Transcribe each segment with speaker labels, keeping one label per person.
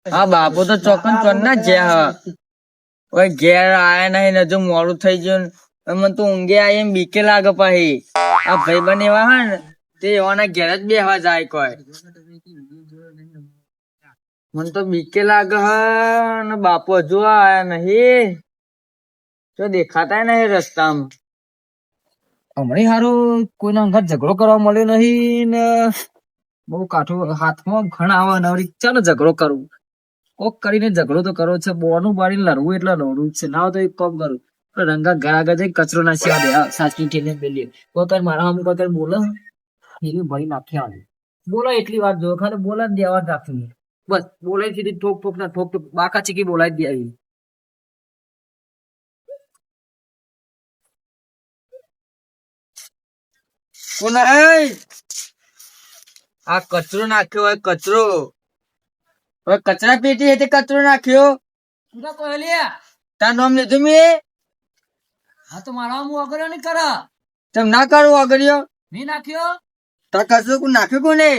Speaker 1: હા બાપુ તો ચોકન ચોર ના જ્યાં ઓય ઘેર આયા નહીં ને હજુ મોડું થઈ ગયું ને મને તો ઊંઘે આવી એમ બીકે લાગે પાહી આ ભાઈબંધ એવા હે ને તે એવાના ઘેર જ બેહવા જાય કોઈ મને તો બીકે લાગે હે ને બાપુ હજુ આયા નહીં તો દેખાતા નહીં રસ્તામાં
Speaker 2: હમણાં હારું કોઈના અંગત ઝઘડો કરવા મળ્યો નહીં ને બહુ કાઠું હાથમાં ઘણા આવે નવરી ચાલો ઝઘડો કરવું કોક કરીને ઝઘડો તો કરવો છે બોનું બાળીને લડવું એટલે લડવું છે ના તો એક કોક કરું રંગા ઘર આગળ જઈ કચરો નાસી દે સાચી ઠેલી પેલી કોઈ કઈ મારા હમ કોઈ કઈ બોલે એની ભરી નાખ્યા બોલાય એટલી વાત જો ખાલી બોલા જ દેવા રાખવી બસ બોલાય સીધી ઠોક ઠોક ના ઠોક ઠોક બાકા ચીકી બોલાય જ દેવી
Speaker 1: કોણ હે આ કચરો નાખ્યો હોય કચરો હવે કચરા પેટી હે તે કચરો નાખ્યો
Speaker 2: પૂરા કહ્યા
Speaker 1: તાર નામ લીધું મેં
Speaker 2: હા તો મારા હું અગર નહીં કરા
Speaker 1: તેમ ના કરું અગર્યો
Speaker 2: નહીં નાખ્યો
Speaker 1: તાર કચરો કોણ નાખ્યો કોને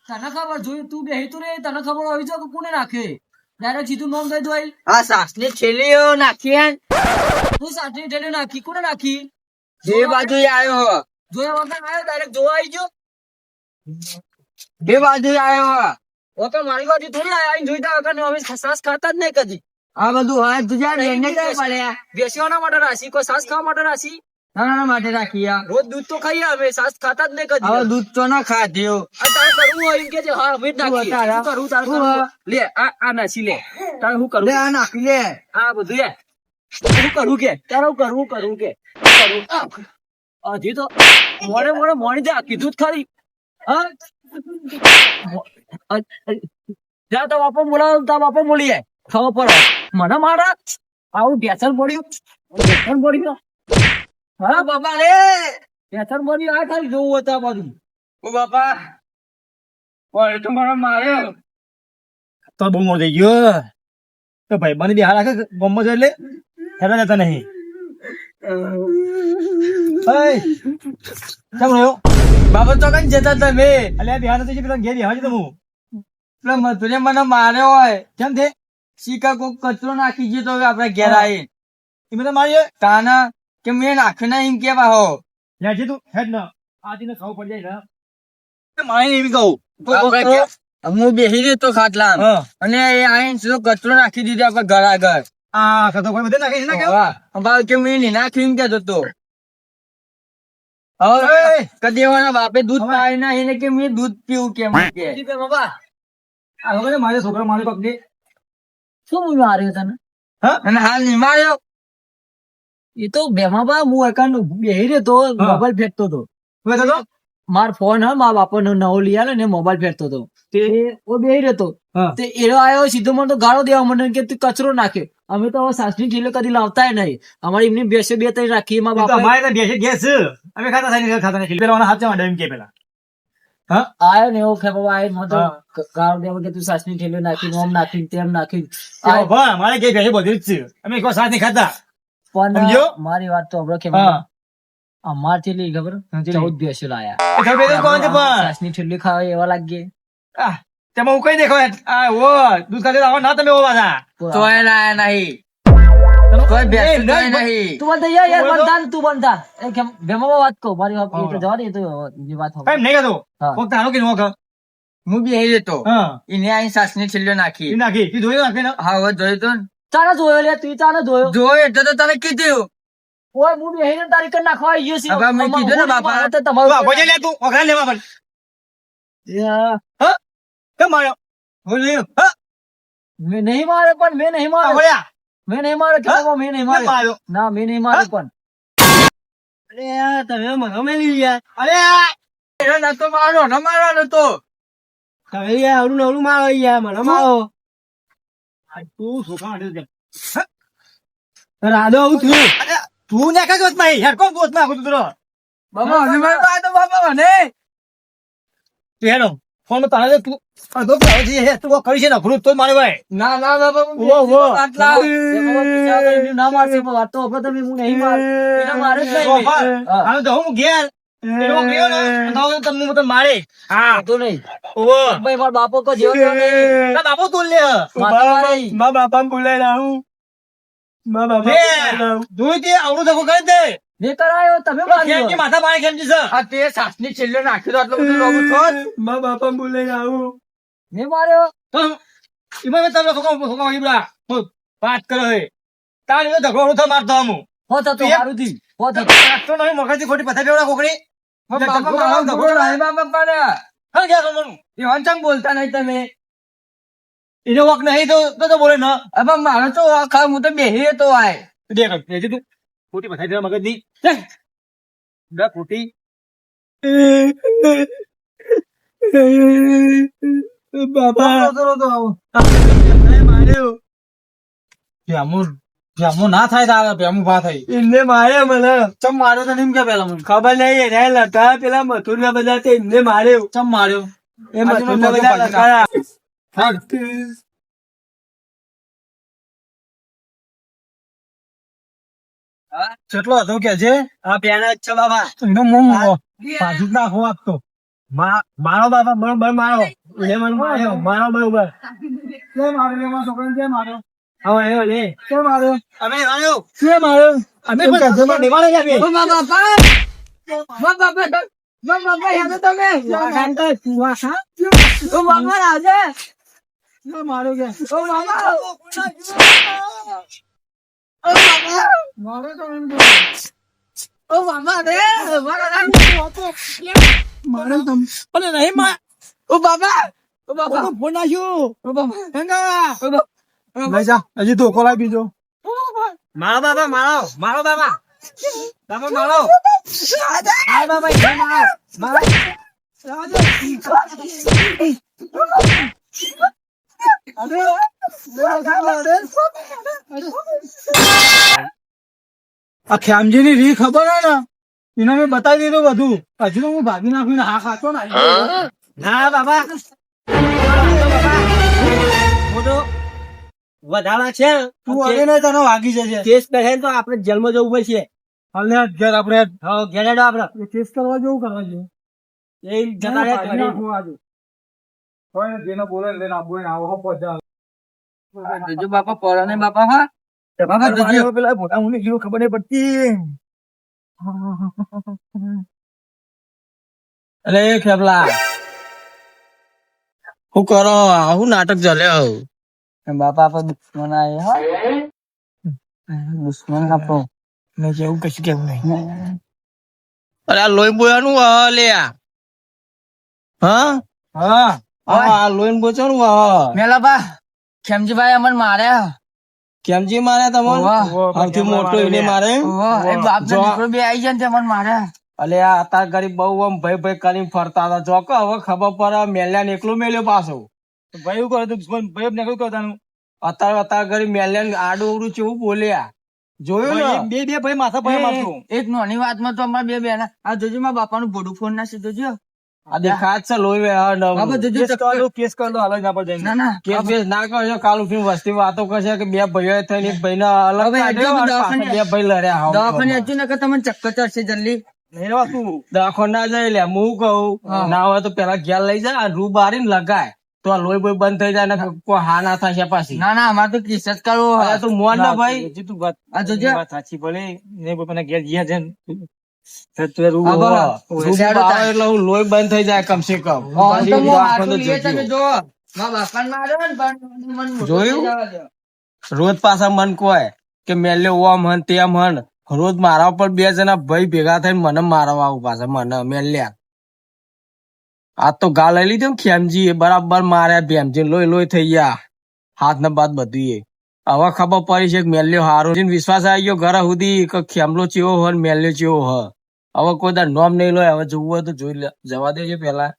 Speaker 2: તને ખબર જોયું તું બેહી તું રે તને ખબર આવી છે કે કોને નાખે ડાયરેક્ટ સીધું નામ દઈ દોય
Speaker 1: આ સાસની થેલીઓ નાખી હે
Speaker 2: તું સાચી ઠેલી નાખી કોને નાખી
Speaker 1: બે બાજુ આવ્યો હો
Speaker 2: જોયા વગર આવ્યો ડાયરેક્ટ જોવા આવી ગયો
Speaker 1: બે બાજુ આવ્યો હો
Speaker 2: ઓ તો મારી બાજુ થોડી આવીને જોઈતા વગર ને અમે સાસ ખાતા જ નહીં કદી
Speaker 1: આ બધું હોય તું જા લઈને કઈ પડ્યા
Speaker 2: બેસીવાના માટે રાશી કોઈ સાસ ખાવા માટે રાશી
Speaker 1: નાના માટે રાખી આ
Speaker 2: રોજ દૂધ તો ખાઈએ અમે સાસ ખાતા જ નહીં કદી
Speaker 1: હવે દૂધ તો ના ખાધ્યો
Speaker 2: આ તારે કરવું હોય એમ કે છે હા અમે જ નાખીએ
Speaker 1: તારા?
Speaker 2: શું કરું તારે
Speaker 1: શું
Speaker 2: કરવું?
Speaker 1: હા?
Speaker 2: લે આ નાસી લે તારે શું કરું
Speaker 1: લે આ નાખી લે
Speaker 2: આ બધું લે શું કરવું કે તારે હું કરવું કે શું કરું હજી તો મોડે મોડી જા કીધું જ ખરી હા જા તો બાપા બોલાવો તા બાપા બોલી જાય ખબર પડે મને મારા આવું બેસન પડ્યું હા
Speaker 1: બાપા રે
Speaker 2: બેસન પડ્યું આ ખાલી જોવું હતું આ બધું
Speaker 1: ઓ બાપા ઓય તો મારો માર્યો
Speaker 3: તો બહુ મોડ થઈ ગયો તો ભાઈ બની બિહાર રાખે ગમો છે એટલે હેરા જતા નહીં કેમ રહ્યો
Speaker 1: બાપા તો કઈ જતા તમે
Speaker 3: એટલે બિહાર નથી પેલા ઘેર બિહાર છે હું
Speaker 1: પેલા મધુરે મને માર્યો હોય
Speaker 3: કેમ છે
Speaker 1: શીકા કોક કચરો નાખી ગયો તો આપડે ઘેર આવી
Speaker 3: એ બધા મારી
Speaker 1: તાના કે મેં નાખ્યો ના એમ કેવા હો
Speaker 3: લે છે તું હેડ ના આજી ને ખાવું પડી જાય ને મારી એવી કહું
Speaker 1: હું બેસી રહ્યો તો ખાટલા
Speaker 3: હા
Speaker 1: અને એ આવીને સીધો કચરો નાખી દીધો આપડે ઘર આગળ
Speaker 3: આ કતો કોઈ બધે નાખે છે ને કેમ
Speaker 1: બાપ કે મેં નહીં નાખ્યું એમ કેતો તો હવે કદી એવાના બાપે દૂધ પાડી નાખીને કે મેં દૂધ પીવું કેમ કે
Speaker 2: બાપા
Speaker 3: આ વગર મારે છોકરા મારી પકડી
Speaker 2: શું હું માર્યો તને
Speaker 1: અને હાલ નહીં માર્યો
Speaker 2: એ તો બેમાં બા હું એકાંત બેહી રહ્યો તો મોબાઈલ ફેંકતો હતો
Speaker 3: હવે તો
Speaker 2: માર ફોન હા મારા બાપા નો નવો લઈ આલે ને મોબાઈલ ફેંકતો હતો તે ઓ બેહી રહ્યો હતો
Speaker 3: હા
Speaker 2: તે એરો આવ્યો સીધો મને તો ગાળો દેવા મને કે તું કચરો નાખ્યો અમે તો હવે સાસની ઠેલો કદી લાવતા નહીં અમારી એમની બેસે બે ત્રણ રાખી મારા બાપા
Speaker 3: અમારે તો ગેસ અમે ખાતા થાય ખાતા નહીં પેલા હાથ જવા એમ કે પેલા
Speaker 2: આવ્યો ને એવો ખેપો આવ્યો મને તો
Speaker 3: હા.
Speaker 2: ગાળો દેવા કે તું સાસની ઠેલો નાખી ઓમ નાખી તેમ નાખી
Speaker 3: મારે કે બધું જ છે અમે કોઈ સાથ નહીં ખાતા
Speaker 2: પણ
Speaker 3: સમજ્યો?
Speaker 2: મારી વાત તો હમણાં કે
Speaker 3: હા
Speaker 2: અમારથી લઈ ખબર
Speaker 3: હા, ચેલી?
Speaker 2: 14 બેસો લાયા
Speaker 3: એ ખબર છે કોણ છે પણ
Speaker 2: સાસની ઠેલી ખાવા એવા લાગીએ
Speaker 3: આહ, તેમાં હું કઈ દેખો આ ઓ દૂધ ખાતે આવો ના તમે ઓ પાછા
Speaker 1: તોય લાયા નહીં કોઈ બેસતું તોય નહીં
Speaker 2: તું બંધ યાર યાર
Speaker 3: બોલો.
Speaker 2: બંધા તું બંધા એ કેમ બેમાં વાત કહું મારી વાત એ તો જવા દે એ તો બીજી વાત
Speaker 3: કઈ
Speaker 2: હવે
Speaker 3: નહીં ખાતો
Speaker 2: હા.
Speaker 3: ફક્ત હાલો કે નો ખા
Speaker 1: હું બી આવી જતો
Speaker 3: હા
Speaker 1: એને આઈ સાસની છેલ્લો નાખી
Speaker 3: ઈ નાખી ઈ જોયું નાખી ને
Speaker 1: હા હવે જોયું તો ને.
Speaker 2: ચાલે જોયો લે તું ચાલે જોયો
Speaker 1: જોયું એટલે તો તને કીધું
Speaker 2: ઓય હું બેહીને તારી કર નાખવા આવ્યો છું
Speaker 1: હવે મેં કીધું ને બાપા.
Speaker 2: તો તમારું
Speaker 3: વાહ બોજે લે તું ઓખરા લેવા પણ
Speaker 2: યા,
Speaker 3: કેમ માર્યો બોલ્યો હા
Speaker 2: મેં નહીં મારે પણ મેં નહીં મારે
Speaker 3: બોલ્યા
Speaker 2: મેં નહીં મારે કે બાબા, મેં નહીં
Speaker 3: કેમ
Speaker 2: મારે
Speaker 3: માર્યો
Speaker 2: ના મેં નહીં મારે પણ
Speaker 3: અરે યાર તમે મને મેલી યાર અરે
Speaker 1: એને નતો મારવાનો ન મારવાનો તો
Speaker 3: તમે યાર અવળું અવળું મારો યાર મને મારો તું છોકરા માટે રાધો આવું તું તું ને કાક વત માં યાર કોણ ગોત માં આખું તું
Speaker 1: બાબા મને મારતો આ તો બાબા મને
Speaker 3: તું હેલો ફોન માં તારે તું અડધો ભાવ છે હે તું કરી છે ને ભૂત તો મારે ભાઈ
Speaker 1: ના ના બાબા હું
Speaker 3: ઉભો, ઉભો.
Speaker 1: આટલા
Speaker 2: એ બાબા, ગુસ્સા કરીને ના મારશે પણ વાત તો હવે તમે હું નહીં માર એને મારે જ નહીં મેં. હા.
Speaker 3: હાલ તો હું ઘેર એનો ગયો ને તો તમને મતલબ મારે હા
Speaker 2: તો નહીં
Speaker 3: ઓવો
Speaker 2: ભાઈ મારો બાપો કો જેવો તેવો નહીં.
Speaker 3: તા બાપો તું લે
Speaker 2: માથા મારે.
Speaker 3: મા બાપા બોલાઈ લાવું મા બાપા જોઈ તે આવડું ધક્કો કરી દે
Speaker 2: મેં કરાયો તમે
Speaker 3: કેમ કે માથા પાણી કેમ છે
Speaker 1: આ તે સાસની છેલ્લે નાખ્યું તો આટલું બધું રોગું થોત.
Speaker 3: મા બાપા બોલાઈ આવું
Speaker 2: મેં માર્યો
Speaker 3: તો ઈમાં મેં તમને ખોકા ઈબરા વાત કરે હે તાર એ ધક્કો થા મારતો હું
Speaker 2: હો થતો હારું થી હો થતો
Speaker 3: તો નહીં મગજથી ખોટી પથા બેવડા કોકડી
Speaker 1: બાપા મારો ધક્કો લાવ્યા બાપા ને.
Speaker 3: હા ગયા તમારું
Speaker 1: એ વાંચમ બોલતા નહીં તમે.
Speaker 3: એને વક નહીં તો બોલે ના
Speaker 1: હવે મારો તો આખા હું તો બેહી તો આય.
Speaker 3: દેખ બેજે તું ખોટી પથા બેવડા મગજની ડા ખોટી બાબા માર્યો પ્યામો ના થાય તારે પ્યામો ભા થાય એમને માર્યો મને ચમ માર્યો તો નિમ કે પેલા મને ખબર નહીં એને લટા પેલા મથુર ના બધા તે એમને માર્યો ચમ માર્યો એ મથુર ના બધા લટાયા કેટલો હતો કે છે આ પેના છે બાબા એનો મોં પાછું જ નાખો આપતો મારો બાબા બરોબર મારો એ મને માર્યો મારો બરોબર કે માર્યો એમાં છોકરાને કે માર્યો હવે એ લે કે માર્યો અમે માર્યો કે માર્યો અમે પણ નિવાડે જ આપીએ
Speaker 1: ઓ બાપા યાદ તમે. ઓ બાપા રાજે.
Speaker 3: માર્યો કે
Speaker 1: ઓ બાપા.
Speaker 3: મારો તો એમ
Speaker 1: ઓ બાપા રે.
Speaker 3: મારો તમ અને નહીં માં
Speaker 1: ઓ બાપા. ઓ બાપા.
Speaker 3: ફોન નાખ્યો
Speaker 1: ઓ બાપા.
Speaker 3: હેંગા
Speaker 1: ઓ બાપા.
Speaker 3: લઈ જા હજી તો કોલા બીજો મારો બાબા મારો મારો બાબા બાબા મારો મારો બાબા મારો આ ખેમજી ની રી ખબર હે ને એને મેં બતાવી દીધું બધું હજુ તો હું ભાગી નાખીને હા ખાતો ને ના બાબા હું તો વધારા છે તું હવે ને તને વાગી જશે કેસ કરે તો આપણે જેલમાં જવું પડશે હાલે ઘેર આપણે હા ઘેર હેડો આપણે કેસ કરવા જવું કરવા જોઈએ એ જતા રહે કોઈ જેને બોલે લઈને આવો ને આવો પહોંચા
Speaker 1: જોજો બાપા પડો ને બાપા. હા બાપા જોજો.
Speaker 3: પેલા મોટા મુની જેવું ખબર નહીં પડતી અરે ખેપલા શું કરો આવું નાટક ચાલ્યો
Speaker 1: બાપા આપડે દુશ્મન આયે. હા દુશ્મન આપો.
Speaker 3: મેં કેવું કશું કેવું નહીં
Speaker 4: અરે આ લોહી બોયાનું લે હા
Speaker 3: હા
Speaker 4: આ લોહી બોચવાનું
Speaker 1: મેલા બા ખેમજીભાઈ અમને માર્યા.
Speaker 4: કેમજી મારે તમને
Speaker 1: વાહ.
Speaker 4: સૌથી મોટો એને મારે
Speaker 1: ઓહો, એ બાપ ને દીકરો બે આઈ જાય ને તે મને માર્યા.
Speaker 4: અલે આ તાર ગરીબ બહુ આમ ભાઈ ભાઈ કરીને ફરતા હતા જોકો હવે ખબર પડે મેલ્યા ને એકલો મેલ્યો પાછો
Speaker 3: ભાઈ એવું કરે દુશ્મન ભાઈ ને કયું કરતાનું
Speaker 4: અત્યારે ગરીબ મેલ્યા ને આડું અવડું ચેવું બોલ્યા જોયું ને
Speaker 3: બે બે ભાઈ માથા ભાઈ મારતું
Speaker 1: એક નાની વાતમાં તો અમારા બે બેના આ જોજો મારા બાપાનું ભોડું ફોન ના સીધો જો.
Speaker 4: આ દેખાય જ છે લોહી
Speaker 1: બાપા જોજો ચક્કર.
Speaker 3: કેસ કરી દો હાલ જ ના પર જઈને
Speaker 1: ના ના
Speaker 4: કેસ બેસ ના કરજો કાલ ઉઠીને વસ્તી વાતો કરશે કે બે ભાઈઓ થઈને એક ભાઈ અલગ
Speaker 1: હવે
Speaker 4: કાઢ્યો અને
Speaker 1: દવાખાને-
Speaker 4: પાછા બે ભાઈ લડ્યા હાવ.
Speaker 1: દવાખાને હજુ ને કે તમને ચક્કર ચડશે જલ્દી.
Speaker 3: નહીં રહેવાતું
Speaker 4: દવાખાને ના જાય લે હું કહું ના હોય તો પેલા ઘેર લઈ જાય રૂ બારીને લગાય તો આ લોહી બોય બંધ થઈ જાય ને કોઈ હા ના થશે પાછી
Speaker 1: ના ના અમારે તો કિસ જ કરવો.
Speaker 4: અરે તું મોન ના ભાઈ
Speaker 3: હજી તું વાત
Speaker 1: આ જોજો.
Speaker 3: વાત સાચી ભલે ને પોતાના ઘેર ગયા છે ને. તો રૂ
Speaker 1: હા, બરાબર.
Speaker 4: રૂ બાવે એટલે હું લોહી બંધ થઈ જાય કમસે કમ
Speaker 1: હા, તો હું
Speaker 4: દવાખાને
Speaker 1: આટલું લઈએ
Speaker 4: જજો.
Speaker 1: તમે જો. મારા બાપાને માર્યો ને પણ મને મોટો
Speaker 4: જોયું?
Speaker 1: થઈ જવા દો.
Speaker 4: રોજ પાછા મન કહે કે મેલે ઓમ હન તેમ હન રોજ મારા ઉપર બે જણા ભાઈ ભેગા થઈને મને મારવા આવું પાછા મને મેલ્યા આ તો ગા લઈ લીધી ને ખેમજી એ બરાબર માર્યા ભેમજી લોહી લોહી થઈ ગયા હાથ ને બાદ બધું એ હવે ખબર પડી છે કે મેલ્યો હારો છે ને વિશ્વાસ આવી ગયો ઘર સુધી કે ખેમલો ચેવો હોય ને મેલ્યો ચેવો હ હવે કોઈ તાર નોમ નહીં લો હવે જોવું હોય તો જોઈ લે જવા દેજો પેલા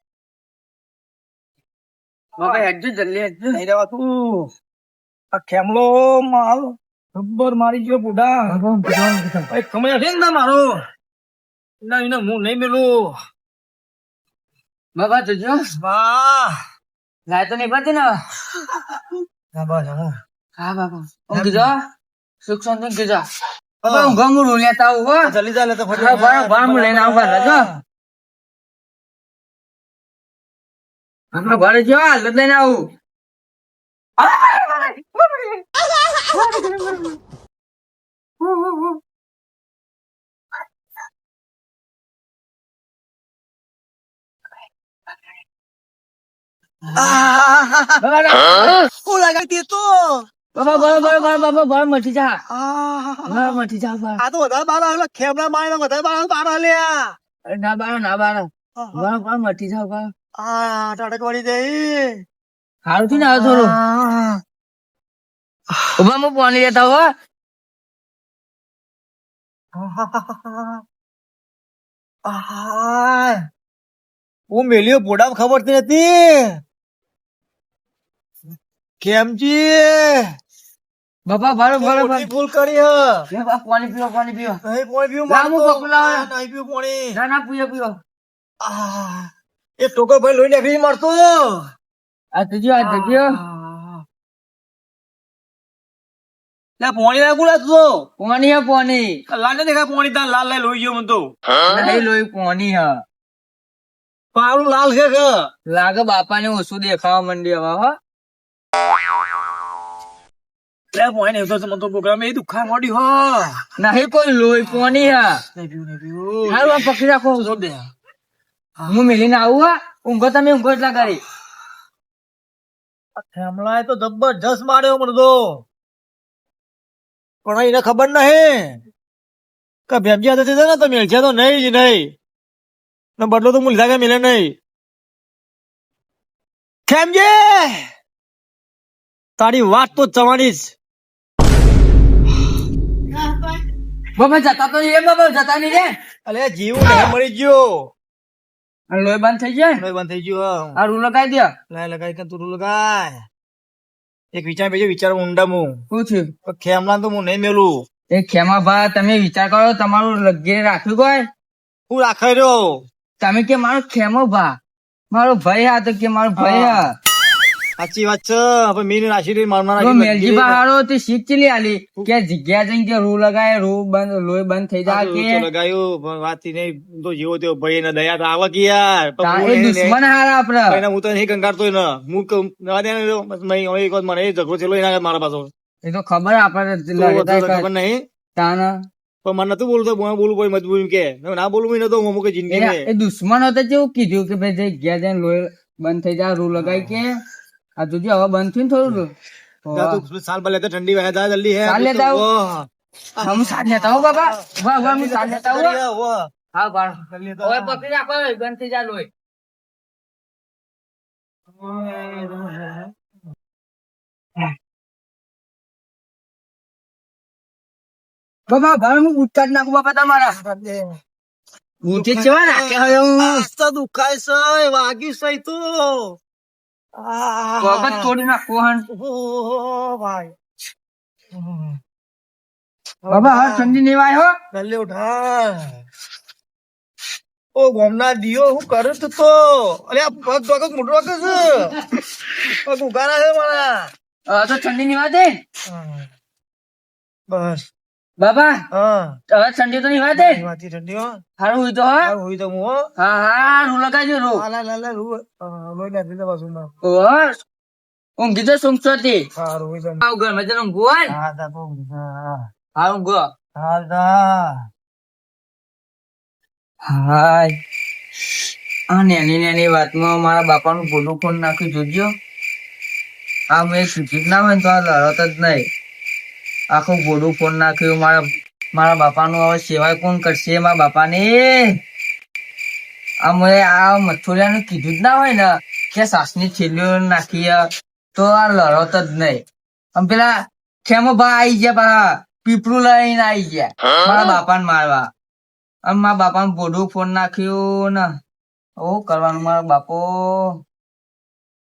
Speaker 1: બાપા હેડજો જલ્દી હેડજો.
Speaker 3: નહીં રહેવાતું આ ખેમલો માલ ખબર મારી ગયો બુઢા ભાઈ ખમૈયા છે ને ના મારો ના એના હું નહીં મેલું
Speaker 1: બાપા જોજો.
Speaker 3: વાહ
Speaker 1: લાય તો નહીં પડતી ને.
Speaker 3: ના બસ હું
Speaker 1: હા બાપા ઊંઘી જા. સુખ શાંતિ ઊંઘી જા. બાપા ઊંઘો હું લેતા આવું હો.
Speaker 3: જલ્દી ચાલે તો
Speaker 1: હા, બરાબર, હું લઈને આવું પાછા, જો. હા ભરે જો હાલ જ લઈને આવું.
Speaker 3: હું લગાડતી તો
Speaker 1: બાબા બાબા મટી જા. હા મટી જા બા.
Speaker 3: આ તો વધારે બાર આવેલો ખેમડા મારે વધારે બાર આલ્યા
Speaker 1: ના બારા બા મટી જા બા.
Speaker 3: ટાટક વાળી જઈ
Speaker 1: સારું થી ને આવે થોડું. ઉભા હું પાણી લેતા હો.
Speaker 3: હું મેલ્યો બોડામ ખબર નથી કેમજી
Speaker 1: બાપા ભરો
Speaker 3: ભૂલ કરી હ
Speaker 1: પાણી પીવો પાણી પીવો.
Speaker 3: નહીં પોણી પીવું
Speaker 1: ના, હું પકડું લાવે.
Speaker 3: નહીં પીવું પોણી
Speaker 1: ના પીવો.
Speaker 3: એ ટોકર ભાઈ લોહી નાખી મારતો
Speaker 1: આ જજો
Speaker 3: પોણી નાખું લાગતો
Speaker 1: પાણી હે પાણી.
Speaker 3: લાલ ને દેખાય પોણી તાર લાલ લાલ લોહી ગયો મને તો
Speaker 1: નહીં લોહી પાણી હે.
Speaker 3: પાવડું લાલ છે કે
Speaker 1: લાગે બાપા ને ઓછું દેખાવા માંડી હવે હો.
Speaker 3: પોણી નહીં તો મને તો પ્રોગ્રામ એ દુખા મોડી હો
Speaker 1: નહીં કોઈ લોહી પાણી હે.
Speaker 3: નહીં પીવું
Speaker 1: હારું આ પકડી રાખો. હું મિલીને આવું હા. ઊંઘો તમે ઊંઘો એટલા કરી.
Speaker 3: ખેમલાએ તો જબરજસ્ત માર્યો મને તો પણ એને ખબર નહીં કે ભેમજી હાથે છે ને તો મેળશે તો નહીં જ નહીં ને બદલો તો હું લીધા કે મિલે નહીં ખેમજી તારી વાત તો જવાની જ
Speaker 1: બાબા જતા તો નહીં બાબા જતા નહીં રે.
Speaker 3: અલે જીવ નહીં મરી ગયો
Speaker 1: આ લોહી બંધ થઈ જાય.
Speaker 3: લોહી બંધ થઈ ગયો
Speaker 1: આ રૂ લગાવી દે.
Speaker 3: લાય લગાય કે તું લગાય એક વિચાર બેજો વિચાર ઊંડા હું
Speaker 1: શું થયું?
Speaker 3: ખેમલા તો હું નહીં મેલું
Speaker 1: એ ખેમા ભા તમે વિચાર કરો તમારું લગીરે રાખ્યું કોઈ.
Speaker 3: હું રાખે રહ્યો
Speaker 1: તમે કે મારો ખેમો ભા મારો ભાઈ હા તો કે મારો ભાઈ હા.
Speaker 3: સાચી વાત છે હવે મીન રાશિ મારનાર
Speaker 1: તો મેલજી ભા હારો તે શીખ ચલી આલી કે જગ્યા જઈને કે રૂ લગાય રૂ બંધ લોહી બંધ થઈ જાય કે.
Speaker 3: લગાયું પણ વાત નહીં તો જેવો તેવો ભાઈ ને દયા તો આવે કે યાર
Speaker 1: તા એ દુશ્મન હારા આપડે.
Speaker 3: હું તો નહીં કંકારતો ને હું એક વાર મને ઝઘડો છેલ્લો એના મારા પાછો
Speaker 1: એ તો ખબર આપડે
Speaker 3: ખબર નહીં
Speaker 1: તાના
Speaker 3: પણ મને નતું બોલતો બોલવું કોઈ મજબૂરી કે ના બોલવું નતો હું કે જિંદગી
Speaker 1: એ દુશ્મન હતા કેવું કીધું કે ભાઈ જગ્યા જઈને લોહી બંધ થઈ જાય રૂ લગાય કે. આ જોજે હવે બંધ થયું ને થોડું.
Speaker 3: સાલ ભલે ઠંડી વહે જા જલ્દી હે
Speaker 1: સાલ લેતા હું સાથ લેતા હું બાબા. વાહ હું સાથ લેતા હું. હા બાળ હવે પકડી રાખો બંધ થઈ જાય લોહી. બાબા ભાઈ હું ઉઠતા જ નાખું બાપા તમારા. ઉઠી જ છે નાખે હવે હું
Speaker 3: દુખાય છે વાગી છે તું
Speaker 1: પગ તોડી નાખું હન.
Speaker 3: ભાઈ
Speaker 1: બાબા હવે ઠંડી નહીં હો.
Speaker 3: જલ્દી ઉઠા ઓ ગોમના દિયો હું કરું તું તો અરે આ પગ પગ મોટો વાગે છે પગ ઉગારા છે મારા
Speaker 1: હવે તો ઠંડી નહીં વાતે
Speaker 3: બસ
Speaker 1: બાબા.
Speaker 3: હા
Speaker 1: હવે ઠંડી તો નહીં વાતે.
Speaker 3: વાતી ઠંડી હો
Speaker 1: હારું હોય તો હા.
Speaker 3: હોય તો હું હો
Speaker 1: હા રૂ લગાજો રૂ.
Speaker 3: લા રૂ લોઈ નાખી દે પાછું ના
Speaker 1: ઊંઘી તો સૂંઘતો હતી.
Speaker 3: હા રૂ હોય તો
Speaker 1: આવ ઘર માં જરા ઊંઘવું હોય ને.
Speaker 3: હા તા તો હા
Speaker 1: હા ઊંઘો.
Speaker 3: હા તા
Speaker 1: હાય આ નાની વાતમાં મારા બાપાનું બોલું ફોન નાખ્યું જોજો. આ મેં શીખી ના હોય ને તો આ લડત જ નહીં. આખું બોલું ફોન નાખ્યું મારા બાપાનું હવે સેવા કોણ કરશે મારા બાપાની. આ મેં આ મથુરિયાનું કીધું જ ના હોય ને કે સાસની થેલીઓ નાખીએ તો આ લડત જ નહીં. આમ પેલા ખેમો ભા આવી ગયા પા પીપળું લઈને આવી ગયા મારા બાપાને મારવા. આમ મારા બાપાનું બોડું ફોન નાખ્યું ને ઓ કરવાનું મારા બાપો.